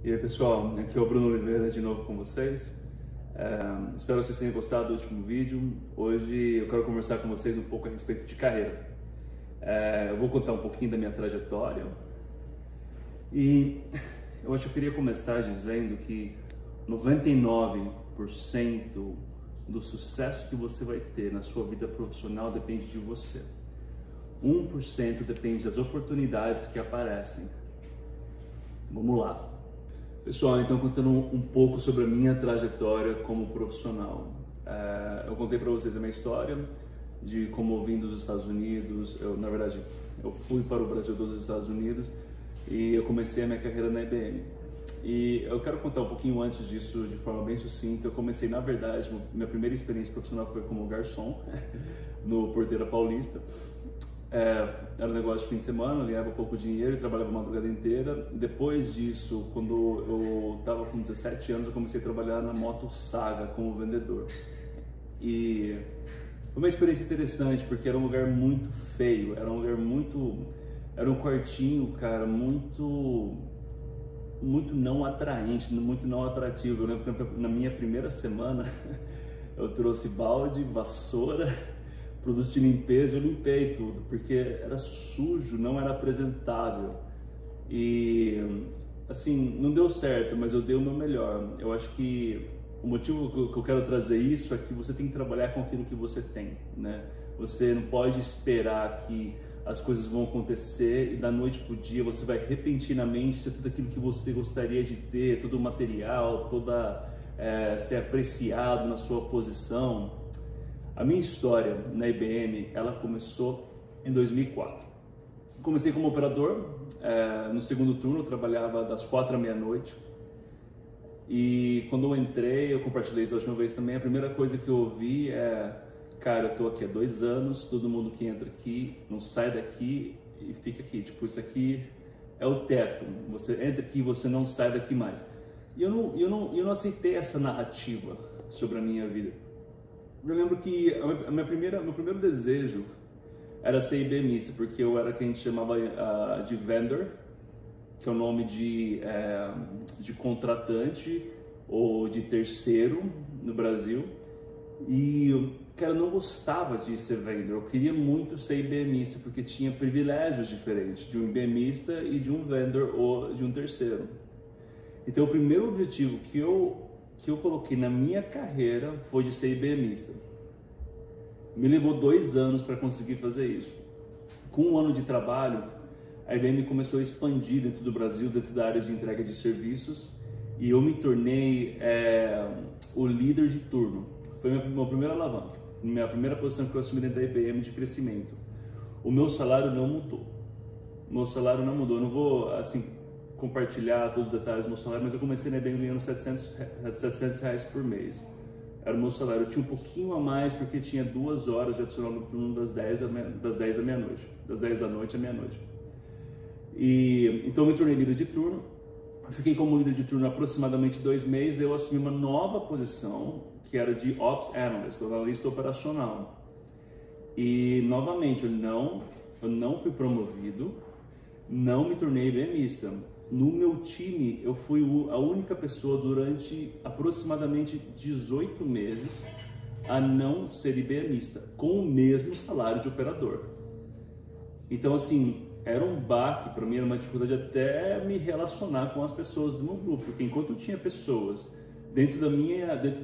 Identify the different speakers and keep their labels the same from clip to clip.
Speaker 1: E aí pessoal, aqui é o Bruno Oliveira de novo com vocês. Espero que vocês tenham gostado do último vídeo. Hoje eu quero conversar com vocês um pouco a respeito de carreira. Eu vou contar um pouquinho da minha trajetória e eu acho que eu queria começar dizendo que 99% do sucesso que você vai ter na sua vida profissional depende de você. 1% depende das oportunidades que aparecem. Vamos lá. Pessoal, então contando um pouco sobre a minha trajetória como profissional. Eu contei para vocês a minha história de como eu vim dos Estados Unidos. Na verdade, eu fui para o Brasil dos Estados Unidos e eu comecei a minha carreira na IBM. E eu quero contar um pouquinho antes disso de forma bem sucinta. Eu comecei, na verdade, minha primeira experiência profissional foi como garçom no Porteira Paulista. Era um negócio de fim de semana, eu ganhava pouco dinheiro e trabalhava a madrugada inteira. Depois disso, quando eu estava com 17 anos, eu comecei a trabalhar na Moto Saga como vendedor. E foi uma experiência interessante, porque era um lugar muito feio, era um quartinho, cara, muito não atraente, muito não atrativo. Eu lembro que na minha primeira semana eu trouxe balde, vassoura, produto de limpeza, eu limpei tudo, porque era sujo, não era apresentável. E assim, não deu certo, mas eu dei o meu melhor. Eu acho que o motivo que eu quero trazer isso é que você tem que trabalhar com aquilo que você tem, né? Você não pode esperar que as coisas vão acontecer e da noite pro dia você vai repentinamente ter tudo aquilo que você gostaria de ter, todo o material, ser apreciado na sua posição. A minha história na IBM, ela começou em 2004. Comecei como operador, no segundo turno eu trabalhava das 4 à meia-noite. E quando eu entrei, eu compartilhei isso da última vez também, a primeira coisa que eu ouvi cara, eu tô aqui há 2 anos, todo mundo que entra aqui não sai daqui e fica aqui. Tipo, isso aqui é o teto, você entra aqui e você não sai daqui mais. E eu não aceitei essa narrativa sobre a minha vida. Eu lembro que meu primeiro desejo era ser IBMista, porque eu era o que a gente chamava de vendor, que é o nome de contratante ou de terceiro no Brasil. E, cara, eu não gostava de ser vendor, eu queria muito ser IBMista, porque tinha privilégios diferentes de um IBMista e de um vendor ou de um terceiro. Então, o primeiro objetivo que eu coloquei na minha carreira foi de ser IBMista. Me levou 2 anos para conseguir fazer isso. Com 1 ano de trabalho, a IBM começou a expandir dentro do Brasil, dentro da área de entrega de serviços, e eu me tornei o líder de turno. Foi minha primeira alavanca, minha primeira posição que eu assumi dentro da IBM de crescimento. O meu salário não mudou. Eu não vou, assim, compartilhar todos os detalhes do meu salário, mas eu comecei na IBM ganhando R$700 por mês. Era o meu salário. Eu tinha um pouquinho a mais porque tinha 2 horas de adicional no turno das 10 à meia-noite, das 10 da noite à meia-noite. E então eu me tornei líder de turno. Fiquei como líder de turno aproximadamente 2 meses. Daí eu assumi uma nova posição que era de Ops Analyst, analista operacional. E novamente eu não fui promovido, não me tornei IBMista. No meu time, eu fui a única pessoa durante aproximadamente 18 meses a não ser IBMista, com o mesmo salário de operador. Então, assim, era um baque para mim, era uma dificuldade até me relacionar com as pessoas do meu grupo, porque enquanto eu tinha pessoas dentro do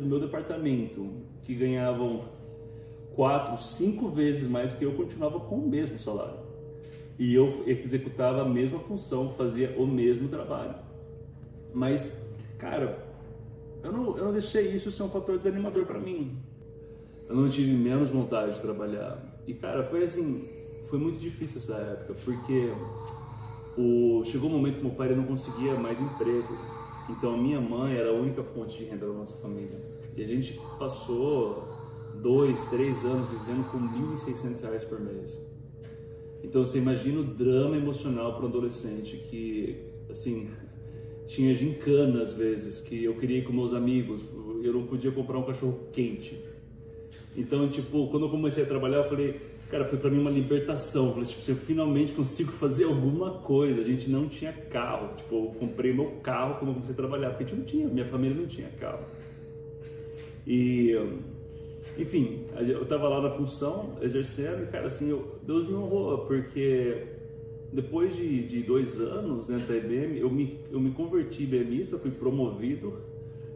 Speaker 1: meu departamento que ganhavam 4, 5 vezes mais que eu, continuava com o mesmo salário. E eu executava a mesma função, fazia o mesmo trabalho. Mas, cara, eu não deixei isso ser um fator desanimador para mim. Eu não tive menos vontade de trabalhar. E, cara, foi muito difícil essa época, porque chegou um momento que meu pai não conseguia mais emprego. Então, a minha mãe era a única fonte de renda da nossa família. E a gente passou 2, 3 anos vivendo com R$1.600 por mês. Então você imagina o drama emocional para um adolescente que, assim, tinha gincana às vezes, que eu queria ir com meus amigos, eu não podia comprar um cachorro quente. Então, tipo, quando eu comecei a trabalhar, eu falei, cara, foi para mim uma libertação. Falei, tipo, eu finalmente consigo fazer alguma coisa. A gente não tinha carro, tipo, eu comprei meu carro quando eu comecei a trabalhar, porque a gente não tinha, minha família não tinha carro. E, enfim, eu tava lá na função, exercendo, e cara, assim, Deus me honrou, porque depois de 2 anos dentro da IBM, eu me converti IBMista, fui promovido,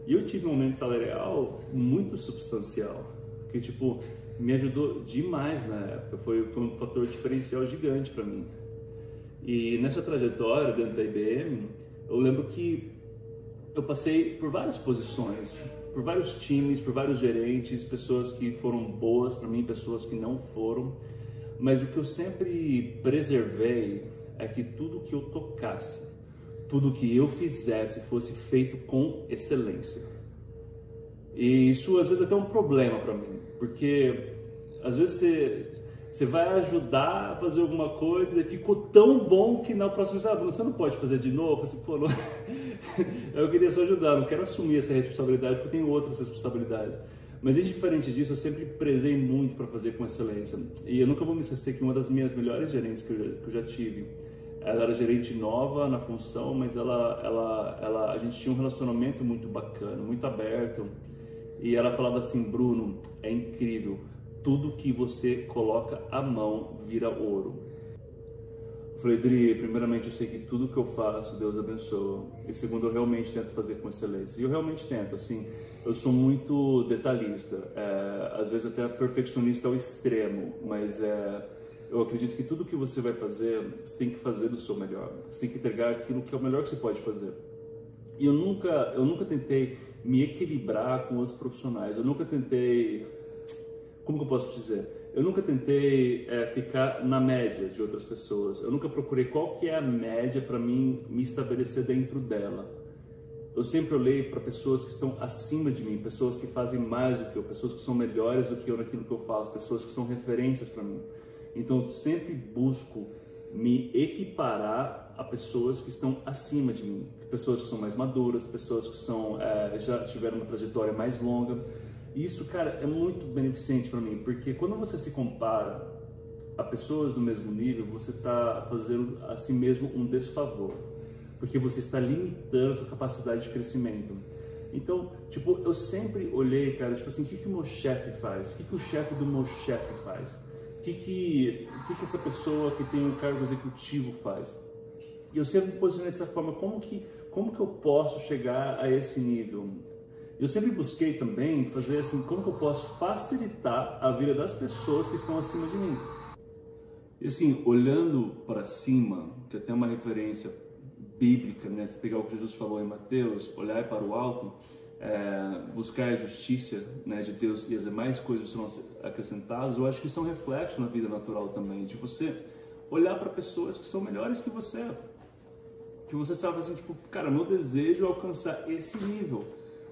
Speaker 1: e eu tive um aumento salarial muito substancial, que, tipo, me ajudou demais na época, foi um fator diferencial gigante para mim. E nessa trajetória dentro da IBM, eu lembro que eu passei por várias posições, por vários times, por vários gerentes, pessoas que foram boas para mim, pessoas que não foram, mas o que eu sempre preservei é que tudo que eu tocasse, tudo que eu fizesse fosse feito com excelência. E isso às vezes é até um problema para mim, porque às vezes você vai ajudar a fazer alguma coisa e ficou tão bom que na próxima vez, você não pode fazer de novo? Eu falei assim, pô, não... eu queria só ajudar, não quero assumir essa responsabilidade porque eu tenho outras responsabilidades. Mas indiferente disso, eu sempre prezei muito para fazer com excelência. E eu nunca vou me esquecer que uma das minhas melhores gerentes que eu já tive, ela era gerente nova na função, mas a gente tinha um relacionamento muito bacana, muito aberto. E ela falava assim, Bruno, é incrível, tudo que você coloca a mão vira ouro. Eu falei, Dri, primeiramente eu sei que tudo que eu faço, Deus abençoa. E segundo, eu realmente tento fazer com excelência. E eu realmente tento, assim, eu sou muito detalhista, às vezes até perfeccionista ao extremo, mas eu acredito que tudo que você vai fazer, você tem que fazer do seu melhor. Você tem que entregar aquilo que é o melhor que você pode fazer. E eu nunca tentei me equilibrar com outros profissionais. Eu nunca tentei, como que eu posso dizer? Eu nunca tentei ficar na média de outras pessoas. Eu nunca procurei qual que é a média para mim me estabelecer dentro dela. Eu sempre olhei para pessoas que estão acima de mim, pessoas que fazem mais do que eu, pessoas que são melhores do que eu naquilo que eu faço, pessoas que são referências para mim. Então eu sempre busco me equiparar a pessoas que estão acima de mim, pessoas que são mais maduras, pessoas que já tiveram uma trajetória mais longa. E isso, cara, é muito beneficente para mim, porque quando você se compara a pessoas do mesmo nível, você está fazendo a si mesmo um desfavor, porque você está limitando a sua capacidade de crescimento. Então, tipo, eu sempre olhei, cara, tipo assim, o que o meu chefe faz? O que o chefe do meu chefe faz? O que essa pessoa que tem um cargo executivo faz? E eu sempre me posicionei dessa forma, como que eu posso chegar a esse nível? Eu sempre busquei também fazer assim, como que eu posso facilitar a vida das pessoas que estão acima de mim. E assim, olhando para cima, que até uma referência bíblica, né? Se pegar o que Jesus falou em Mateus, olhar para o alto, buscar a justiça, né, de Deus e as demais coisas serão acrescentadas, eu acho que isso é um reflexo na vida natural também, de você olhar para pessoas que são melhores que você sabe assim, tipo, cara, meu desejo é alcançar esse nível.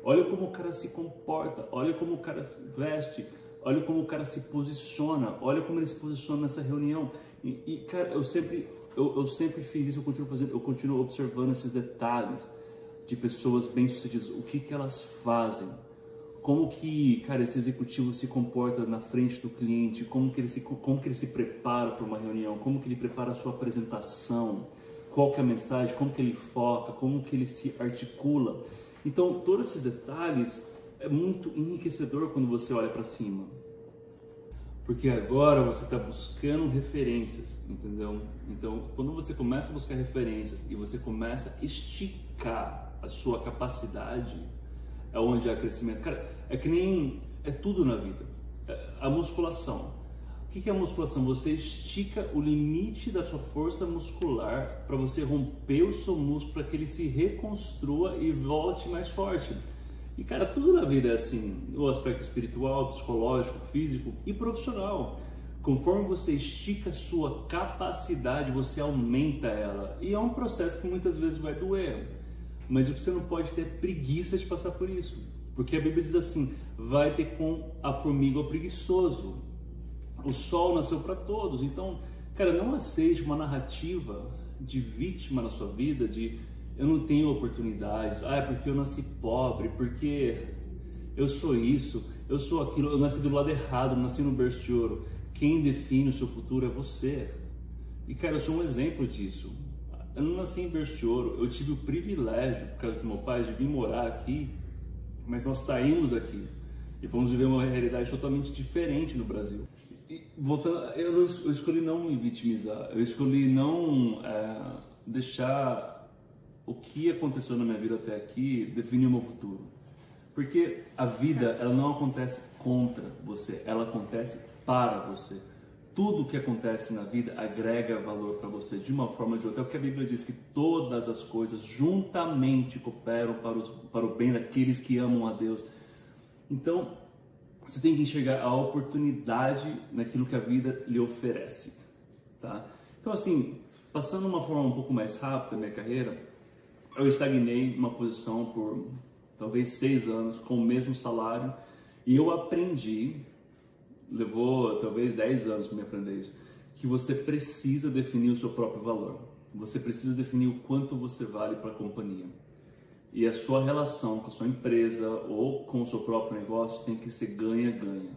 Speaker 1: Olha como o cara se comporta, olha como o cara se veste, olha como o cara se posiciona, olha como ele se posiciona nessa reunião. E cara, eu sempre fiz isso, eu continuo observando esses detalhes de pessoas bem-sucedidas, o que elas fazem, como que, cara, esse executivo se comporta na frente do cliente, como que ele se prepara para uma reunião, como que ele prepara a sua apresentação, qual que é a mensagem, como que ele foca, como que ele se articula. Então, todos esses detalhes é muito enriquecedor quando você olha para cima. Porque agora você está buscando referências, entendeu? Então, quando você começa a buscar referências e você começa a esticar a sua capacidade, é onde há crescimento. Cara, é tudo na vida. A musculação. O que é a musculação? Você estica o limite da sua força muscular para você romper o seu músculo, para que ele se reconstrua e volte mais forte. E cara, tudo na vida é assim, no aspecto espiritual, psicológico, físico e profissional. Conforme você estica a sua capacidade, você aumenta ela. E é um processo que muitas vezes vai doer. Mas o que você não pode ter é preguiça de passar por isso. Porque a Bíblia diz assim, vai ter com a formiga o preguiçoso. O sol nasceu para todos. Então, cara, não aceite uma narrativa de vítima na sua vida, de eu não tenho oportunidades, é porque eu nasci pobre, porque eu sou isso, eu sou aquilo, eu nasci do lado errado, eu nasci no berço de ouro. quem define o seu futuro é você. E cara, eu sou um exemplo disso. Eu não nasci em berço de ouro, eu tive o privilégio, por causa do meu pai, de vir morar aqui, mas nós saímos aqui e fomos viver uma realidade totalmente diferente no Brasil. E voltando, eu escolhi não me vitimizar, eu escolhi não deixar o que aconteceu na minha vida até aqui definir o meu futuro. Porque a vida, ela não acontece contra você, ela acontece para você. Tudo que acontece na vida agrega valor para você de uma forma ou de outra. É o que a Bíblia diz, que todas as coisas juntamente cooperam para o bem daqueles que amam a Deus. Então, você tem que enxergar a oportunidade naquilo que a vida lhe oferece, tá? Então, assim, passando de uma forma um pouco mais rápida na minha carreira, eu estagnei numa posição por talvez 6 anos com o mesmo salário e eu aprendi, levou talvez 10 anos para me aprender isso, que você precisa definir o seu próprio valor. Você precisa definir o quanto você vale para a companhia. E a sua relação com a sua empresa ou com o seu próprio negócio tem que ser ganha-ganha.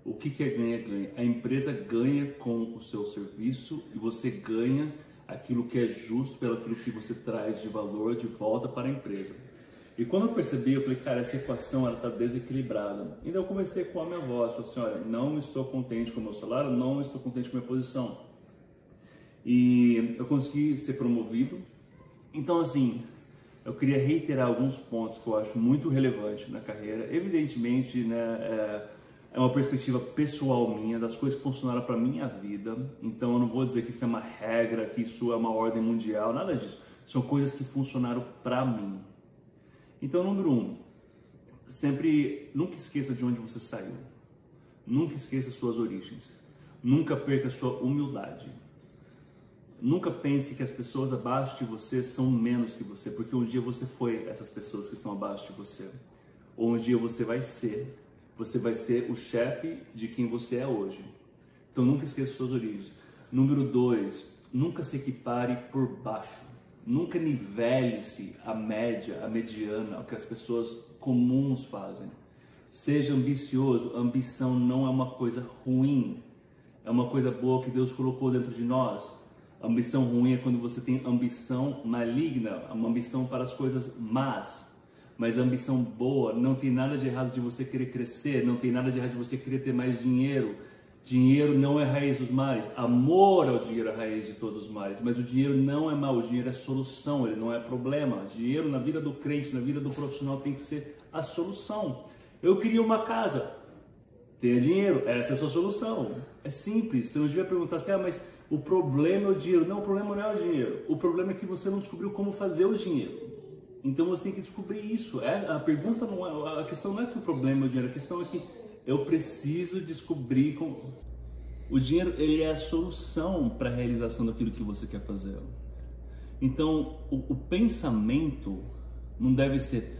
Speaker 1: O que é ganha-ganha? A empresa ganha com o seu serviço e você ganha aquilo que é justo pelo aquilo que você traz de valor de volta para a empresa. E quando eu percebi, eu falei, cara, essa equação ela está desequilibrada. Então eu comecei com a minha voz, falei assim, olha, não estou contente com o meu salário, não estou contente com a minha posição. E eu consegui ser promovido. Então assim, eu queria reiterar alguns pontos que eu acho muito relevantes na carreira. Evidentemente, né, é uma perspectiva pessoal minha, das coisas que funcionaram para minha vida. Então eu não vou dizer que isso é uma regra, que isso é uma ordem mundial, nada disso. São coisas que funcionaram para mim. Então, número 1, nunca esqueça de onde você saiu. Nunca esqueça suas origens. Nunca perca sua humildade. Nunca pense que as pessoas abaixo de você são menos que você, porque um dia você foi essas pessoas que estão abaixo de você. Ou um dia você vai ser o chefe de quem você é hoje. Então nunca esqueça suas origens. Número 2, nunca se equipare por baixo. Nunca nivele-se a média, a mediana, o que as pessoas comuns fazem. Seja ambicioso. Ambição não é uma coisa ruim. É uma coisa boa que Deus colocou dentro de nós. Ambição ruim é quando você tem ambição maligna, uma ambição para as coisas más. Mas a ambição boa, não tem nada de errado de você querer crescer, não tem nada de errado de você querer ter mais dinheiro. Dinheiro não é a raiz dos males, amor ao dinheiro é a raiz de todos os males, mas o dinheiro não é mal, o dinheiro é solução, ele não é problema. Dinheiro na vida do crente, na vida do profissional tem que ser a solução. Eu queria uma casa, tenha dinheiro, essa é a sua solução. É simples, você não devia perguntar assim, mas o problema é o dinheiro. Não, o problema não é o dinheiro, o problema é que você não descobriu como fazer o dinheiro. Então você tem que descobrir isso. A pergunta não é, a questão não é que o problema é o dinheiro, a questão é que eu preciso descobrir como... O dinheiro, ele é a solução para a realização daquilo que você quer fazer. Então, o pensamento não deve ser,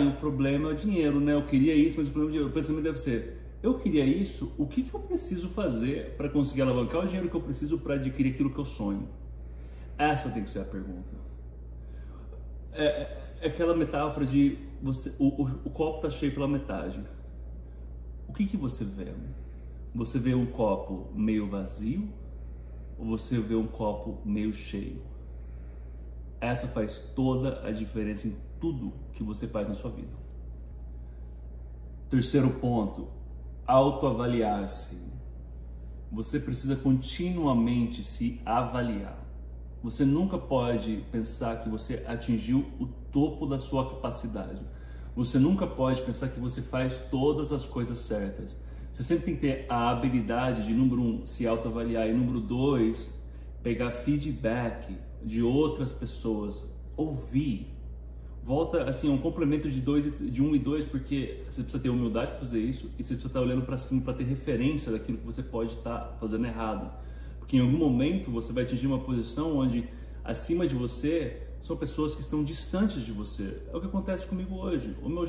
Speaker 1: o problema é o dinheiro, né? Eu queria isso, mas o problema é o dinheiro. O pensamento deve ser, eu queria isso, o que eu preciso fazer para conseguir alavancar o dinheiro que eu preciso para adquirir aquilo que eu sonho? Essa tem que ser a pergunta. É aquela metáfora de o copo está cheio pela metade. O que você vê? Você vê um copo meio vazio ou você vê um copo meio cheio? Essa faz toda a diferença em tudo que você faz na sua vida. Terceiro ponto, autoavaliar-se. Você precisa continuamente se avaliar. Você nunca pode pensar que você atingiu o topo da sua capacidade. Você nunca pode pensar que você faz todas as coisas certas. Você sempre tem que ter a habilidade de, número 1, se autoavaliar, e número 2, pegar feedback de outras pessoas, ouvir. Volta, assim, um complemento de 1 e 2, porque você precisa ter humildade para fazer isso, e você precisa estar olhando para cima para ter referência daquilo que você pode estar fazendo errado. Porque em algum momento você vai atingir uma posição onde, acima de você, são pessoas que estão distantes de você. É o que acontece comigo hoje. O meu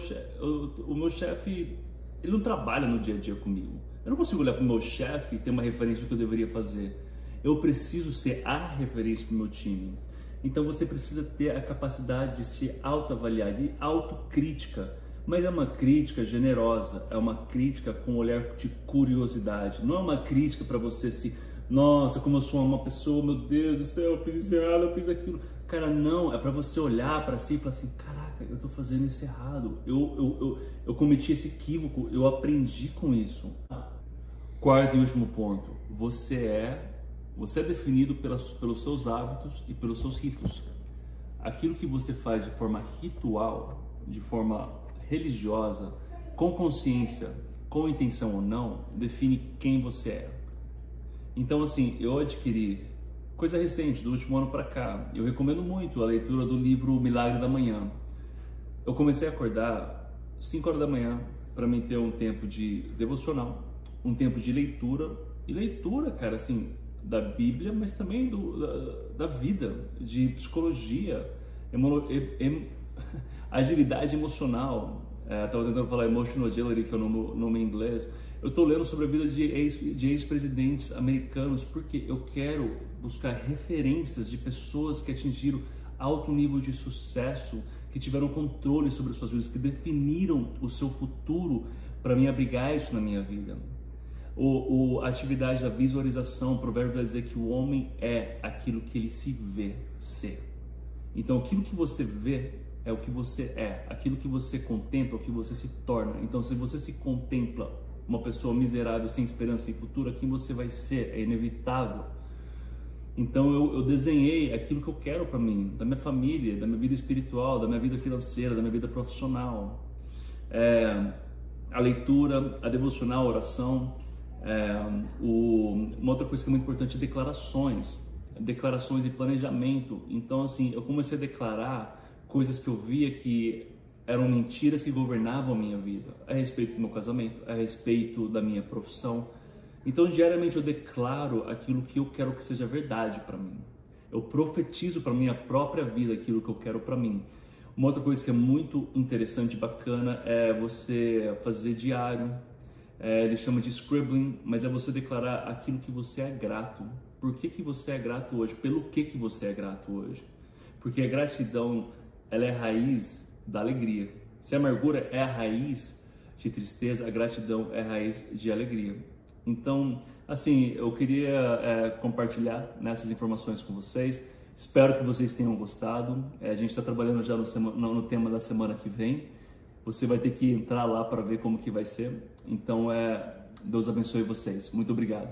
Speaker 1: chefe, ele não trabalha no dia a dia comigo. Eu não consigo olhar para o meu chefe e ter uma referência do que eu deveria fazer. Eu preciso ser a referência para o meu time. Então você precisa ter a capacidade de se autoavaliar, de autocrítica. mas é uma crítica generosa, é uma crítica com um olhar de curiosidade, não é uma crítica para você se, nossa, como eu sou uma pessoa, meu Deus do céu, eu fiz isso errado, eu fiz aquilo. Cara, não, é para você olhar para si e falar assim, caraca, eu tô fazendo isso errado, eu cometi esse equívoco, eu aprendi com isso. Quarto e último ponto, você é definido pelos seus hábitos e pelos seus ritos. Aquilo que você faz de forma ritual, de forma religiosa, com consciência, com intenção ou não, define quem você é. Então, assim, eu adquiri, coisa recente, do último ano para cá, eu recomendo muito a leitura do livro Milagre da Manhã. Eu comecei a acordar 5 horas da manhã para mim ter um tempo de devocional, um tempo de leitura, e leitura, cara, assim, da Bíblia, mas também da vida, de psicologia, agilidade emocional. Estava tentando falar emotional agility, que é o nome em inglês. Eu estou lendo sobre a vida de ex-presidentes americanos, porque eu quero buscar referências de pessoas que atingiram alto nível de sucesso, que tiveram controle sobre suas vidas, que definiram o seu futuro para mim abrigar isso na minha vida. A atividade da visualização, o provérbio vai dizer que o homem é aquilo que ele se vê ser. Então, aquilo que você vê é o que você é, aquilo que você contempla é o que você se torna. Então, se você se contempla uma pessoa miserável, sem esperança em futuro, quem você vai ser é inevitável. Então, eu desenhei aquilo que eu quero para mim, da minha família, da minha vida espiritual, da minha vida financeira, da minha vida profissional. A leitura, a devocional, a oração. Uma outra coisa que é muito importante é declarações e planejamento. Então, assim, eu comecei a declarar coisas que eu via que eram mentiras que governavam a minha vida, a respeito do meu casamento, a respeito da minha profissão. Então, diariamente eu declaro aquilo que eu quero que seja verdade para mim. Eu profetizo para minha própria vida aquilo que eu quero para mim. Uma outra coisa que é muito interessante e bacana é você fazer diário. Ele chama de scribbling, mas é você declarar aquilo que você é grato. Por que você é grato hoje? Pelo que você é grato hoje? Porque a gratidão, ela é a raiz da alegria. Se a amargura é a raiz de tristeza, a gratidão é a raiz de alegria. Então, assim, eu queria compartilhar nessas informações com vocês. Espero que vocês tenham gostado. A gente está trabalhando já no tema da semana que vem. Você vai ter que entrar lá para ver como que vai ser. Então, Deus abençoe vocês. Muito obrigado.